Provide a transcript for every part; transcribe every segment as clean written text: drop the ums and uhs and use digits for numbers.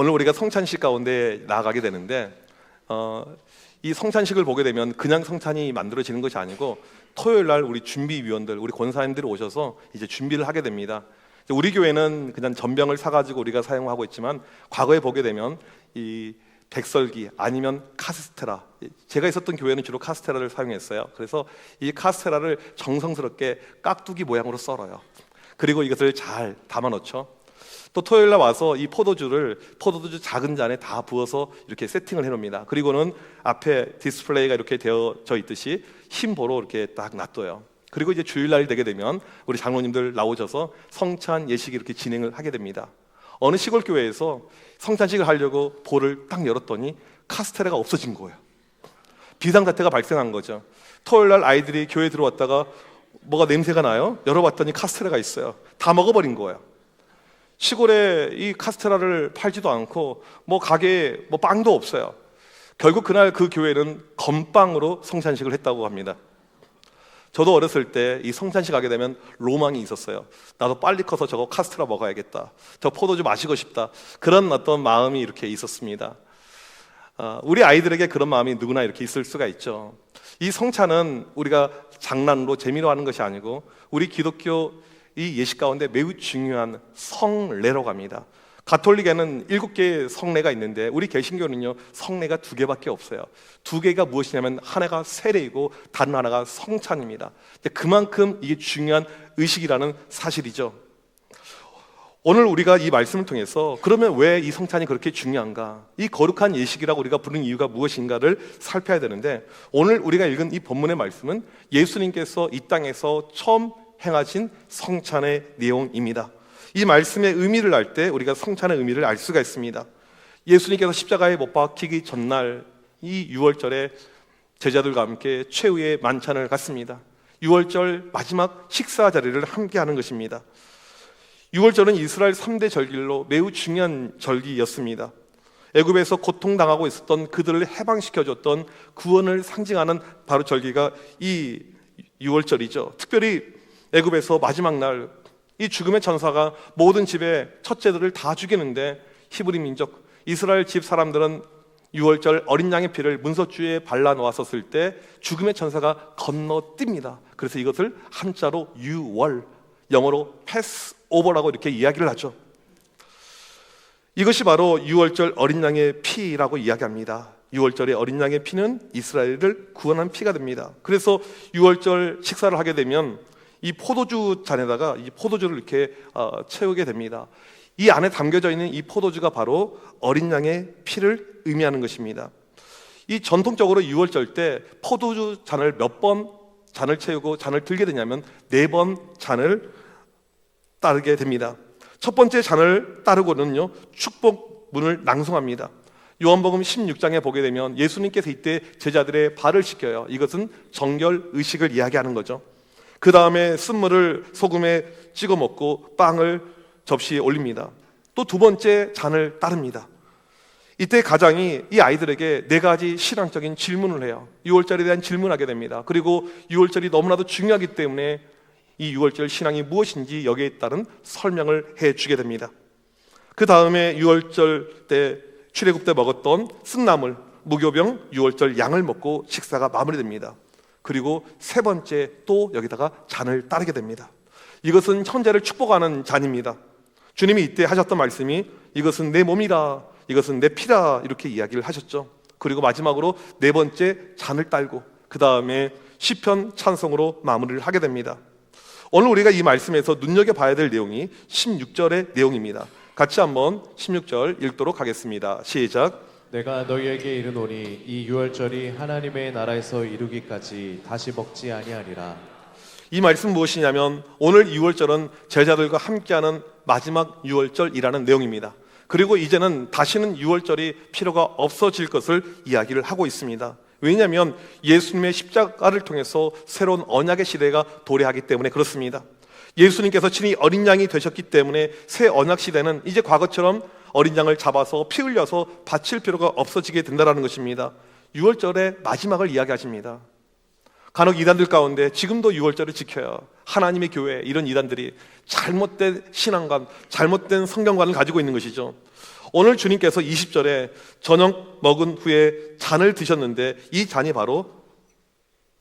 오늘 우리가 성찬식 가운데 나아가게 되는데 이 성찬식을 보게 되면 그냥 성찬이 만들어지는 것이 아니고 토요일 날 우리 준비위원들, 우리 권사님들이 오셔서 이제 준비를 하게 됩니다. 우리 교회는 그냥 전병을 사가지고 우리가 사용하고 있지만 과거에 보게 되면 이 백설기 아니면 카스테라, 제가 있었던 교회는 주로 카스테라를 사용했어요. 그래서 이 카스테라를 정성스럽게 깍두기 모양으로 썰어요. 그리고 이것을 잘 담아 놓죠. 또 토요일 날 와서 이 포도주 작은 잔에 다 부어서 이렇게 세팅을 해 놓습니다. 그리고는 앞에 디스플레이가 이렇게 되어져 있듯이 흰보로 이렇게 딱 놔둬요. 그리고 이제 주일날 되게 되면 우리 장로님들 나오셔서 성찬 예식이 이렇게 진행을 하게 됩니다. 어느 시골 교회에서 성찬식을 하려고 볼을 딱 열었더니 카스테라가 없어진 거예요. 비상사태가 발생한 거죠. 토요일 날 아이들이 교회에 들어왔다가 뭐가 냄새가 나요? 열어봤더니 카스테라가 있어요. 다 먹어버린 거예요. 시골에 이 카스테라를 팔지도 않고 뭐 가게에 뭐 빵도 없어요. 결국 그날 그 교회는 건빵으로 성찬식을 했다고 합니다. 저도 어렸을 때 이 성찬식 하게 되면 로망이 있었어요. 나도 빨리 커서 저거 카스테라 먹어야겠다, 저 포도주 마시고 싶다, 그런 어떤 마음이 이렇게 있었습니다. 우리 아이들에게 그런 마음이 누구나 이렇게 있을 수가 있죠. 이 성찬은 우리가 장난으로 재미로 하는 것이 아니고 우리 기독교 이 예식 가운데 매우 중요한 성례라고 합니다. 가톨릭에는 7개의 성례가 있는데 우리 개신교는요 성례가 2개밖에 없어요. 2개가 무엇이냐면 하나가 세례이고 다른 하나가 성찬입니다. 그만큼 이게 중요한 의식이라는 사실이죠. 오늘 우리가 이 말씀을 통해서 그러면 왜 이 성찬이 그렇게 중요한가, 이 거룩한 예식이라고 우리가 부르는 이유가 무엇인가를 살펴야 되는데, 오늘 우리가 읽은 이 본문의 말씀은 예수님께서 이 땅에서 처음 행하신 성찬의 내용입니다. 이 말씀의 의미를 알 때 우리가 성찬의 의미를 알 수가 있습니다. 예수님께서 십자가에 못 박히기 전날 이 6월절에 제자들과 함께 최후의 만찬을 갖습니다. 6월절 마지막 식사 자리를 함께 하는 것입니다. 6월절은 이스라엘 3대 절기로 매우 중요한 절기였습니다. 애굽에서 고통당하고 있었던 그들을 해방시켜줬던 구원을 상징하는 바로 절기가 이 6월절이죠. 특별히 애굽에서 마지막 날 이 죽음의 천사가 모든 집의 첫째들을 다 죽이는데 히브리 민족 이스라엘 집 사람들은 6월절 어린 양의 피를 문서주에 발라놓았었을 때 죽음의 천사가 건너뜁니다. 그래서 이것을 한자로 유월, 영어로 패스오버라고 이렇게 이야기를 하죠. 이것이 바로 6월절 어린 양의 피라고 이야기합니다. 6월절의 어린 양의 피는 이스라엘을 구원한 피가 됩니다. 그래서 6월절 식사를 하게 되면 이 포도주 잔에다가 이 포도주를 이렇게 채우게 됩니다. 이 안에 담겨져 있는 이 포도주가 바로 어린 양의 피를 의미하는 것입니다. 이 전통적으로 6월절 때 포도주 잔을 몇 번 잔을 채우고 잔을 들게 되냐면 4번 잔을 따르게 됩니다. 첫 번째 잔을 따르고는요 축복문을 낭송합니다. 요한복음 16장에 보게 되면 예수님께서 이때 제자들의 발을 씻겨요. 이것은 정결 의식을 이야기하는 거죠. 그 다음에 쓴물을 소금에 찍어 먹고 빵을 접시에 올립니다. 또 2번째 잔을 따릅니다. 이때 가장이 이 아이들에게 4가지 신앙적인 질문을 해요. 6월절에 대한 질문하게 됩니다. 그리고 6월절이 너무나도 중요하기 때문에 이 6월절 신앙이 무엇인지 여기에 따른 설명을 해주게 됩니다. 그 다음에 6월절 때 출애굽 때 먹었던 쓴나물, 무교병 6월절 양을 먹고 식사가 마무리됩니다. 그리고 3번째 또 여기다가 잔을 따르게 됩니다. 이것은 현재를 축복하는 잔입니다. 주님이 이때 하셨던 말씀이 이것은 내 몸이라, 이것은 내 피라 이렇게 이야기를 하셨죠. 그리고 마지막으로 4번째 잔을 딸고 그 다음에 시편 찬송으로 마무리를 하게 됩니다. 오늘 우리가 이 말씀에서 눈여겨봐야 될 내용이 16절의 내용입니다. 같이 한번 16절 읽도록 하겠습니다. 시작. 내가 너희에게 이르노니 이 유월절이 하나님의 나라에서 이루기까지 다시 먹지 아니하리라. 이 말씀 무엇이냐면 오늘 6월절은 제자들과 함께하는 마지막 6월절이라는 내용입니다. 그리고 이제는 다시는 6월절이 필요가 없어질 것을 이야기를 하고 있습니다. 왜냐하면 예수님의 십자가를 통해서 새로운 언약의 시대가 도래하기 때문에 그렇습니다. 예수님께서 친히 어린 양이 되셨기 때문에 새 언약 시대는 이제 과거처럼 어린 양을 잡아서 피 흘려서 바칠 필요가 없어지게 된다는 것입니다. 6월절의 마지막을 이야기하십니다. 간혹 이단들 가운데 지금도 6월절을 지켜요. 하나님의 교회, 이런 이단들이 잘못된 신앙관, 잘못된 성경관을 가지고 있는 것이죠. 오늘 주님께서 20절에 저녁 먹은 후에 잔을 드셨는데 이 잔이 바로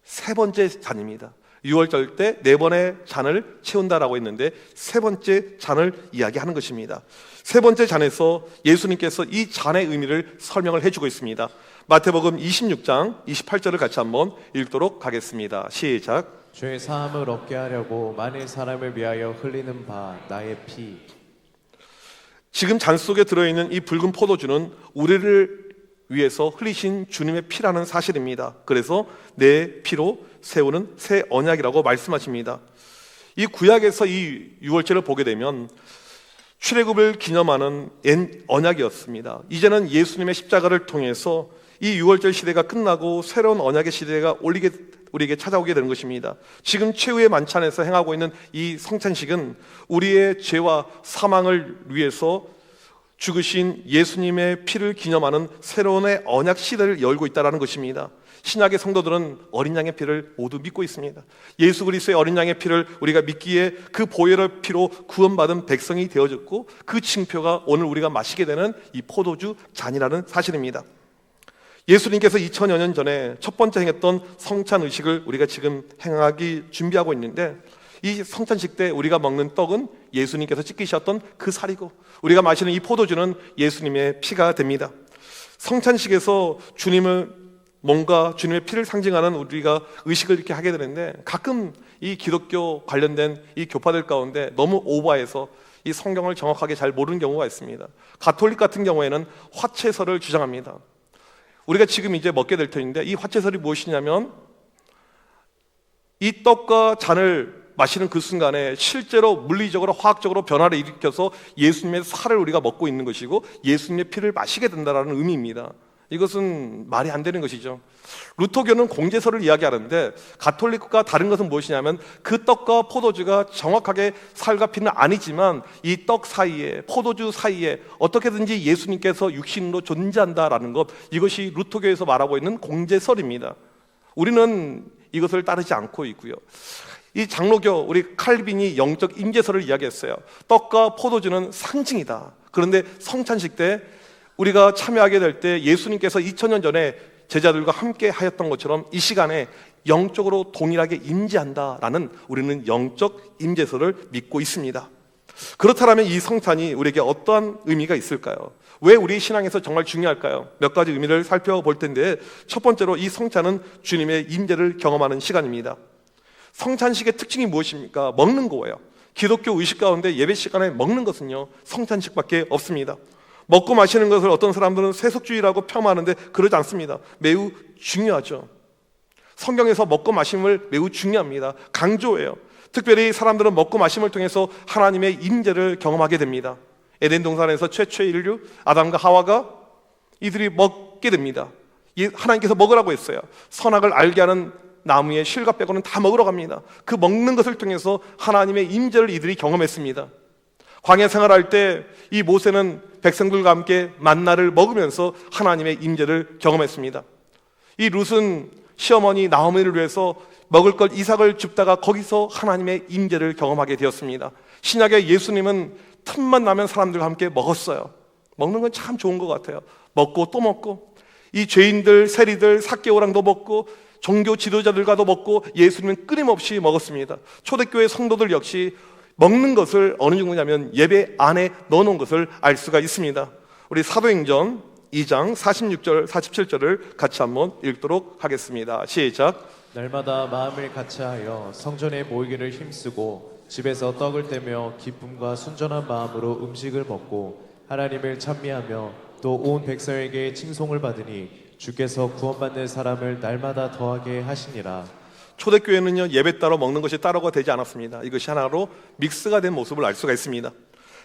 세 번째 잔입니다. 6월절 때 네 번의 잔을 채운다라고 했는데 세 번째 잔을 이야기하는 것입니다. 세 번째 잔에서 예수님께서 이 잔의 의미를 설명을 해주고 있습니다. 마태복음 26장 28절을 같이 한번 읽도록 하겠습니다. 시작. 죄의 사함을 얻게 하려고 많은 사람을 위하여 흘리는 바 나의 피. 지금 잔 속에 들어있는 이 붉은 포도주는 우리를 위해서 흘리신 주님의 피라는 사실입니다. 그래서 내 피로 세우는 새 언약이라고 말씀하십니다. 이 구약에서 이 유월절을 보게 되면 출애굽을 기념하는 옛 언약이었습니다. 이제는 예수님의 십자가를 통해서 이 유월절 시대가 끝나고 새로운 언약의 시대가 우리에게 찾아오게 되는 것입니다. 지금 최후의 만찬에서 행하고 있는 이 성찬식은 우리의 죄와 사망을 위해서 죽으신 예수님의 피를 기념하는 새로운 언약 시대를 열고 있다는 것입니다. 신약의 성도들은 어린 양의 피를 모두 믿고 있습니다. 예수 그리스도의 어린 양의 피를 우리가 믿기에 그 보혈의 피로 구원받은 백성이 되어졌고 그 징표가 오늘 우리가 마시게 되는 이 포도주 잔이라는 사실입니다. 예수님께서 2000여 년 전에 첫 번째 행했던 성찬 의식을 우리가 지금 행하기 준비하고 있는데 이 성찬식 때 우리가 먹는 떡은 예수님께서 찢기셨던 그 살이고 우리가 마시는 이 포도주는 예수님의 피가 됩니다. 성찬식에서 주님의 피를 상징하는 우리가 의식을 이렇게 하게 되는데 가끔 이 기독교 관련된 이 교파들 가운데 너무 오버해서 이 성경을 정확하게 잘 모르는 경우가 있습니다. 가톨릭 같은 경우에는 화채설을 주장합니다. 우리가 지금 이제 먹게 될 텐데 이 화채설이 무엇이냐면 이 떡과 잔을 마시는 그 순간에 실제로 물리적으로 화학적으로 변화를 일으켜서 예수님의 살을 우리가 먹고 있는 것이고 예수님의 피를 마시게 된다는 의미입니다. 이것은 말이 안 되는 것이죠. 루터교는 공제설을 이야기하는데 가톨릭과 다른 것은 무엇이냐면 그 떡과 포도주가 정확하게 살과 피는 아니지만 이 떡 사이에 포도주 사이에 어떻게든지 예수님께서 육신으로 존재한다라는 것, 이것이 루터교에서 말하고 있는 공제설입니다. 우리는 이것을 따르지 않고 있고요. 이 장로교 우리 칼빈이 영적 임재설을 이야기했어요. 떡과 포도주는 상징이다. 그런데 성찬식 때 우리가 참여하게 될 때 예수님께서 2000년 전에 제자들과 함께 하였던 것처럼 이 시간에 영적으로 동일하게 임재한다라는 우리는 영적 임재설을 믿고 있습니다. 그렇다면 이 성찬이 우리에게 어떠한 의미가 있을까요? 왜 우리 신앙에서 정말 중요할까요? 몇 가지 의미를 살펴볼 텐데 첫 번째로 이 성찬은 주님의 임재를 경험하는 시간입니다. 성찬식의 특징이 무엇입니까? 먹는 거예요. 기독교 의식 가운데 예배 시간에 먹는 것은요 성찬식밖에 없습니다. 먹고 마시는 것을 어떤 사람들은 세속주의라고 폄하하는데 그러지 않습니다. 매우 중요하죠. 성경에서 먹고 마심을 매우 중요합니다. 강조해요. 특별히 사람들은 먹고 마심을 통해서 하나님의 임재를 경험하게 됩니다. 에덴 동산에서 최초의 인류 아담과 하와가 이들이 먹게 됩니다. 하나님께서 먹으라고 했어요. 선악을 알게 하는 나무의 실과 빼고는 다 먹으러 갑니다. 그 먹는 것을 통해서 하나님의 임재를 이들이 경험했습니다. 광야 생활할 때 이 모세는 백성들과 함께 만나를 먹으면서 하나님의 임재를 경험했습니다. 이 룻은 시어머니 나오미를 위해서 먹을 것 이삭을 줍다가 거기서 하나님의 임재를 경험하게 되었습니다. 신약의 예수님은 틈만 나면 사람들과 함께 먹었어요. 먹는 건 참 좋은 것 같아요. 먹고 또 먹고 이 죄인들, 세리들, 삭개오랑도 먹고 종교 지도자들과도 먹고 예수님은 끊임없이 먹었습니다. 초대교회 성도들 역시 먹는 것을 어느 정도냐면 예배 안에 넣어놓은 것을 알 수가 있습니다. 우리 사도행전 2장 46절 47절을 같이 한번 읽도록 하겠습니다. 시작. 날마다 마음을 같이하여 성전에 모이기를 힘쓰고 집에서 떡을 떼며 기쁨과 순전한 마음으로 음식을 먹고 하나님을 찬미하며 또 온 백성에게 칭송을 받으니 주께서 구원받는 사람을 날마다 더하게 하시니라. 초대교회는요 예배 따로 먹는 것이 따로가 되지 않았습니다. 이것이 하나로 믹스가 된 모습을 알 수가 있습니다.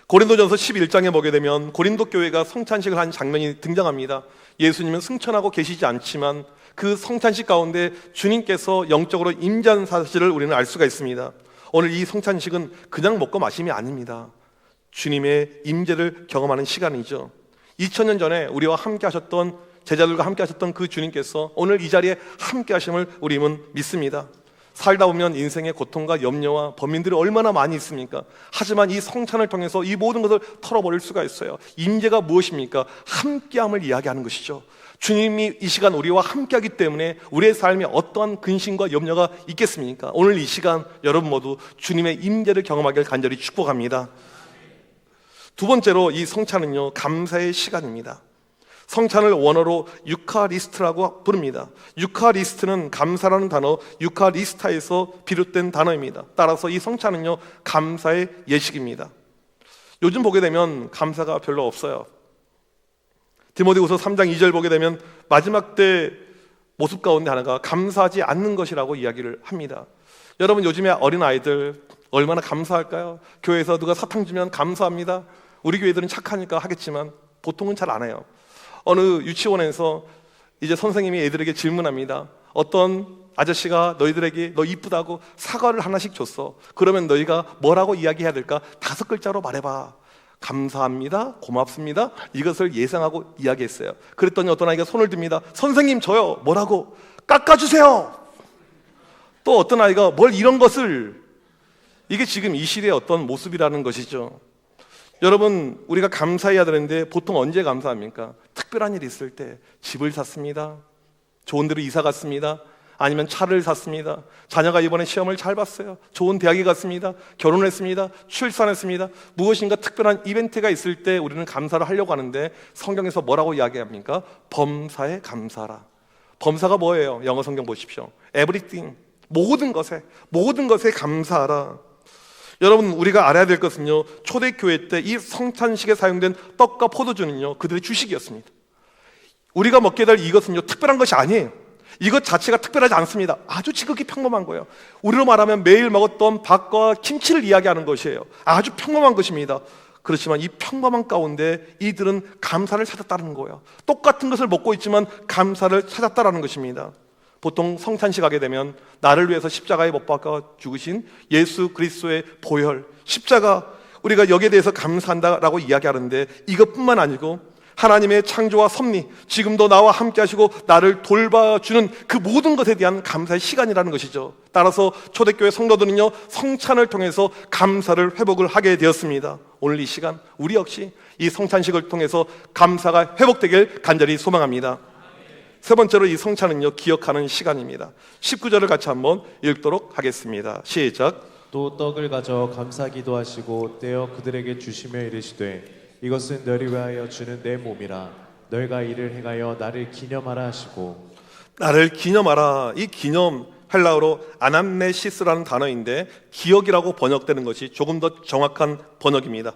고린도전서 11장에 보게 되면 고린도 교회가 성찬식을 한 장면이 등장합니다. 예수님은 승천하고 계시지 않지만 그 성찬식 가운데 주님께서 영적으로 임재하는 사실을 우리는 알 수가 있습니다. 오늘 이 성찬식은 그냥 먹고 마심이 아닙니다. 주님의 임재를 경험하는 시간이죠. 2000년 전에 우리와 함께 하셨던 제자들과 함께 하셨던 그 주님께서 오늘 이 자리에 함께 하심을 우리는 믿습니다. 살다 보면 인생의 고통과 염려와 범민들이 얼마나 많이 있습니까? 하지만 이 성찬을 통해서 이 모든 것을 털어버릴 수가 있어요. 임재가 무엇입니까? 함께함을 이야기하는 것이죠. 주님이 이 시간 우리와 함께하기 때문에 우리의 삶에 어떠한 근심과 염려가 있겠습니까? 오늘 이 시간 여러분 모두 주님의 임재를 경험하길 간절히 축복합니다. 두 번째로 이 성찬은요, 감사의 시간입니다. 성찬을 원어로 유카리스트라고 부릅니다. 유카리스트는 감사라는 단어 유카리스타에서 비롯된 단어입니다. 따라서 이 성찬은요, 감사의 예식입니다. 요즘 보게 되면 감사가 별로 없어요. 디모데후서 3장 2절 보게 되면 마지막 때 모습 가운데 하나가 감사하지 않는 것이라고 이야기를 합니다. 여러분, 요즘에 어린아이들 얼마나 감사할까요? 교회에서 누가 사탕 주면 감사합니다. 우리 교회들은 착하니까 하겠지만 보통은 잘 안 해요. 어느 유치원에서 이제 선생님이 애들에게 질문합니다. 어떤 아저씨가 너희들에게 너 이쁘다고 사과를 하나씩 줬어. 그러면 너희가 뭐라고 이야기해야 될까? 5글자로 말해봐. 감사합니다, 고맙습니다, 이것을 예상하고 이야기했어요. 그랬더니 어떤 아이가 손을 듭니다. 선생님, 저요. 뭐라고? 깎아주세요. 또 어떤 아이가 뭘 이런 것을. 이게 지금 이 시대의 어떤 모습이라는 것이죠. 여러분, 우리가 감사해야 되는데 보통 언제 감사합니까? 특별한 일이 있을 때. 집을 샀습니다, 좋은 데로 이사 갔습니다, 아니면 차를 샀습니다, 자녀가 이번에 시험을 잘 봤어요, 좋은 대학에 갔습니다, 결혼했습니다, 출산했습니다. 무엇인가 특별한 이벤트가 있을 때 우리는 감사를 하려고 하는데 성경에서 뭐라고 이야기합니까? 범사에 감사라. 범사가 뭐예요? 영어 성경 보십시오. Everything, 모든 것에 감사하라. 여러분, 우리가 알아야 될 것은요, 초대교회 때 이 성찬식에 사용된 떡과 포도주는요, 그들의 주식이었습니다. 우리가 먹게 될 이것은요, 특별한 것이 아니에요. 이것 자체가 특별하지 않습니다. 아주 지극히 평범한 거예요. 우리로 말하면 매일 먹었던 밥과 김치를 이야기하는 것이에요. 아주 평범한 것입니다. 그렇지만 이 평범한 가운데 이들은 감사를 찾았다는 거예요. 똑같은 것을 먹고 있지만 감사를 찾았다는 것입니다. 보통 성찬식 하게 되면 나를 위해서 십자가에 못 박아 죽으신 예수 그리스도의 보혈, 십자가, 우리가 여기에 대해서 감사한다라고 이야기하는데 이것뿐만 아니고 하나님의 창조와 섭리, 지금도 나와 함께 하시고 나를 돌봐주는 그 모든 것에 대한 감사의 시간이라는 것이죠. 따라서 초대교회 성도들은요, 성찬을 통해서 감사를 회복을 하게 되었습니다. 오늘 이 시간 우리 역시 이 성찬식을 통해서 감사가 회복되길 간절히 소망합니다. 세 번째로 이 성찬은요, 기억하는 시간입니다. 19절을 같이 한번 읽도록 하겠습니다. 시작. 또 떡을 가져 감사 기도하시고 떼어 그들에게 주시며 이르시되 이것은 너를 위하여 주는 내 몸이라. 너희가 이를 행하여 나를 기념하라 하시고. 나를 기념하라. 이 기념, 헬라어로 아남네시스라는 단어인데 기억이라고 번역되는 것이 조금 더 정확한 번역입니다.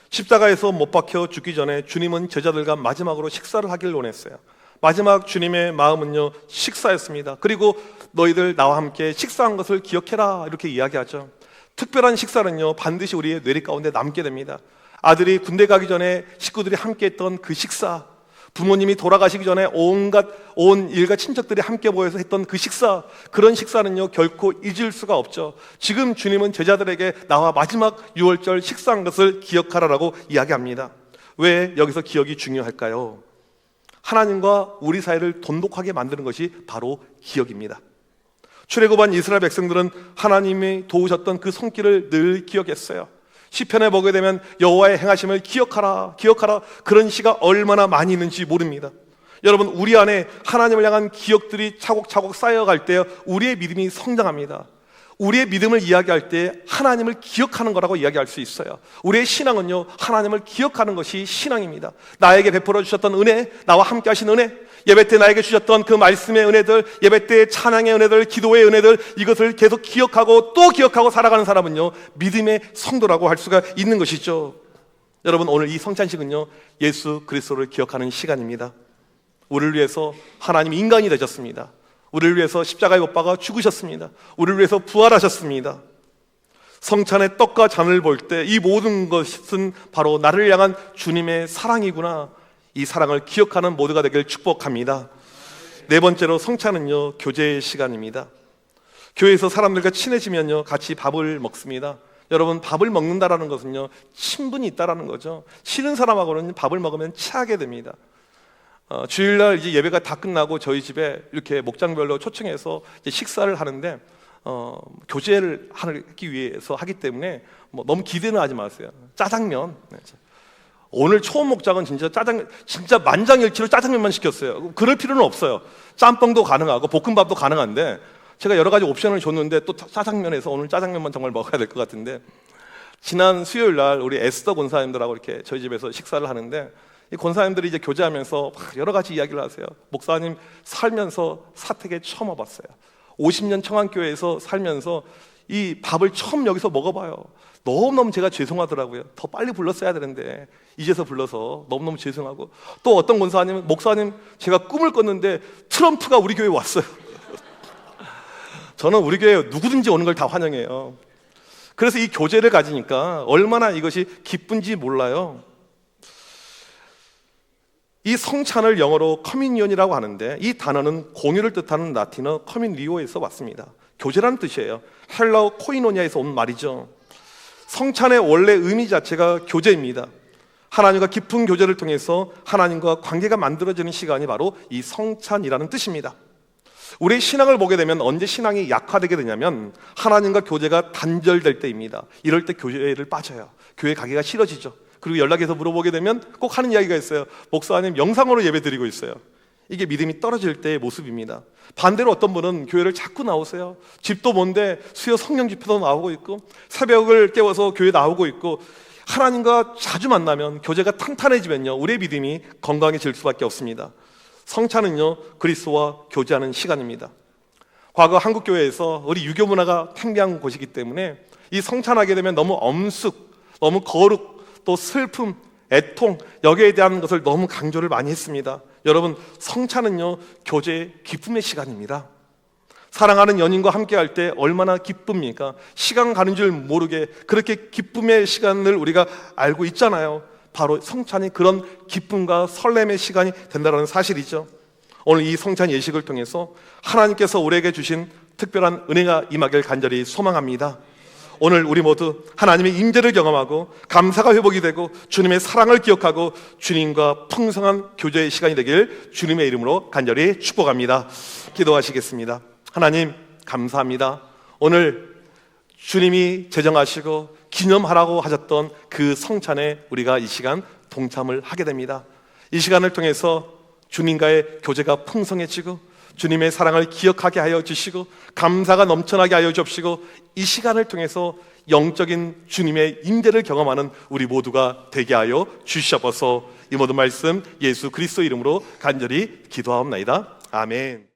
십자가에서 못 박혀 죽기 전에 주님은 제자들과 마지막으로 식사를 하길 원했어요. 마지막 주님의 마음은요, 식사였습니다. 그리고 너희들 나와 함께 식사한 것을 기억해라, 이렇게 이야기하죠. 특별한 식사는요, 반드시 우리의 뇌리 가운데 남게 됩니다. 아들이 군대 가기 전에 식구들이 함께 했던 그 식사, 부모님이 돌아가시기 전에 온 일가 친척들이 함께 모여서 했던 그 식사, 그런 식사는요, 결코 잊을 수가 없죠. 지금 주님은 제자들에게 나와 마지막 유월절 식사한 것을 기억하라라고 이야기합니다. 왜 여기서 기억이 중요할까요? 하나님과 우리 사이를 돈독하게 만드는 것이 바로 기억입니다. 출애굽한 이스라엘 백성들은 하나님이 도우셨던 그 손길을 늘 기억했어요. 시편에 보게 되면 여호와의 행하심을 기억하라, 기억하라, 그런 시가 얼마나 많이 있는지 모릅니다. 여러분, 우리 안에 하나님을 향한 기억들이 차곡차곡 쌓여갈 때 우리의 믿음이 성장합니다. 우리의 믿음을 이야기할 때 하나님을 기억하는 거라고 이야기할 수 있어요. 우리의 신앙은요, 하나님을 기억하는 것이 신앙입니다. 나에게 베풀어 주셨던 은혜, 나와 함께 하신 은혜, 예배 때 나에게 주셨던 그 말씀의 은혜들, 예배 때 찬양의 은혜들, 기도의 은혜들, 이것을 계속 기억하고 또 기억하고 살아가는 사람은요, 믿음의 성도라고 할 수가 있는 것이죠. 여러분, 오늘 이 성찬식은요, 예수 그리스도를 기억하는 시간입니다. 우리를 위해서 하나님이 인간이 되셨습니다. 우리를 위해서 십자가에 못 박아 죽으셨습니다. 우리를 위해서 부활하셨습니다. 성찬의 떡과 잔을 볼 때 이 모든 것은 바로 나를 향한 주님의 사랑이구나, 이 사랑을 기억하는 모두가 되길 축복합니다. 네 번째로 성찬은요, 교제의 시간입니다. 교회에서 사람들과 친해지면요, 같이 밥을 먹습니다. 여러분, 밥을 먹는다라는 것은요, 친분이 있다라는 거죠. 싫은 사람하고는 밥을 먹으면 체하게 됩니다. 주일날 이제 예배가 다 끝나고 저희 집에 이렇게 목장별로 초청해서 이제 식사를 하는데 교제를 하기 위해서 하기 때문에 뭐 너무 기대는 하지 마세요. 짜장면. 네. 오늘 초원 목장은 진짜 만장일치로 짜장면만 시켰어요. 그럴 필요는 없어요. 짬뽕도 가능하고 볶음밥도 가능한데 제가 여러 가지 옵션을 줬는데 또 짜장면에서 오늘 짜장면만 정말 먹어야 될 것 같은데, 지난 수요일 날 우리 에스더 권사님들하고 이렇게 저희 집에서 식사를 하는데 이 권사님들이 이제 교제하면서 막 여러 가지 이야기를 하세요. 목사님 살면서 사택에 처음 와봤어요. 50년 청안교회에서 살면서 이 밥을 처음 여기서 먹어봐요. 너무너무 제가 죄송하더라고요. 더 빨리 불렀어야 되는데 이제서 불러서 너무너무 죄송하고, 또 어떤 권사님은 목사님 제가 꿈을 꿨는데 트럼프가 우리 교회에 왔어요. 저는 우리 교회에 누구든지 오는 걸 다 환영해요. 그래서 이 교제를 가지니까 얼마나 이것이 기쁜지 몰라요. 이 성찬을 영어로 커뮤니언이라고 하는데 이 단어는 공유를 뜻하는 라틴어 커뮤니오에서 왔습니다. 교제라는 뜻이에요. 헬라어 코이노니아에서 온 말이죠. 성찬의 원래 의미 자체가 교제입니다. 하나님과 깊은 교제를 통해서 하나님과 관계가 만들어지는 시간이 바로 이 성찬이라는 뜻입니다. 우리의 신앙을 보게 되면 언제 신앙이 약화되게 되냐면 하나님과 교제가 단절될 때입니다. 이럴 때 교회를 빠져요. 교회 가기가 싫어지죠. 그리고 연락해서 물어보게 되면 꼭 하는 이야기가 있어요. 목사님 영상으로 예배 드리고 있어요. 이게 믿음이 떨어질 때의 모습입니다. 반대로 어떤 분은 교회를 자꾸 나오세요. 집도 먼데 수요 성령 집회도 나오고 있고 새벽을 깨워서 교회 나오고 있고, 하나님과 자주 만나면 교제가 탄탄해지면요 우리의 믿음이 건강해질 수밖에 없습니다. 성찬은요 그리스도와 교제하는 시간입니다. 과거 한국 교회에서 우리 유교 문화가 팽배한 곳이기 때문에 이 성찬하게 되면 너무 엄숙, 너무 거룩, 또 슬픔, 애통, 여기에 대한 것을 너무 강조를 많이 했습니다. 여러분, 성찬은요 교제의 기쁨의 시간입니다. 사랑하는 연인과 함께 할 때 얼마나 기쁩니까? 시간 가는 줄 모르게 그렇게 기쁨의 시간을 우리가 알고 있잖아요. 바로 성찬이 그런 기쁨과 설렘의 시간이 된다는 사실이죠. 오늘 이 성찬 예식을 통해서 하나님께서 우리에게 주신 특별한 은혜가 임하길 간절히 소망합니다. 오늘 우리 모두 하나님의 임재를 경험하고 감사가 회복이 되고 주님의 사랑을 기억하고 주님과 풍성한 교제의 시간이 되길 주님의 이름으로 간절히 축복합니다. 기도하시겠습니다. 하나님 감사합니다. 오늘 주님이 제정하시고 기념하라고 하셨던 그 성찬에 우리가 이 시간 동참을 하게 됩니다. 이 시간을 통해서 주님과의 교제가 풍성해지고 주님의 사랑을 기억하게 하여 주시고 감사가 넘쳐나게 하여 주시고 이 시간을 통해서 영적인 주님의 임재를 경험하는 우리 모두가 되게 하여 주시옵소서. 이 모든 말씀 예수 그리스도 이름으로 간절히 기도하옵나이다. 아멘.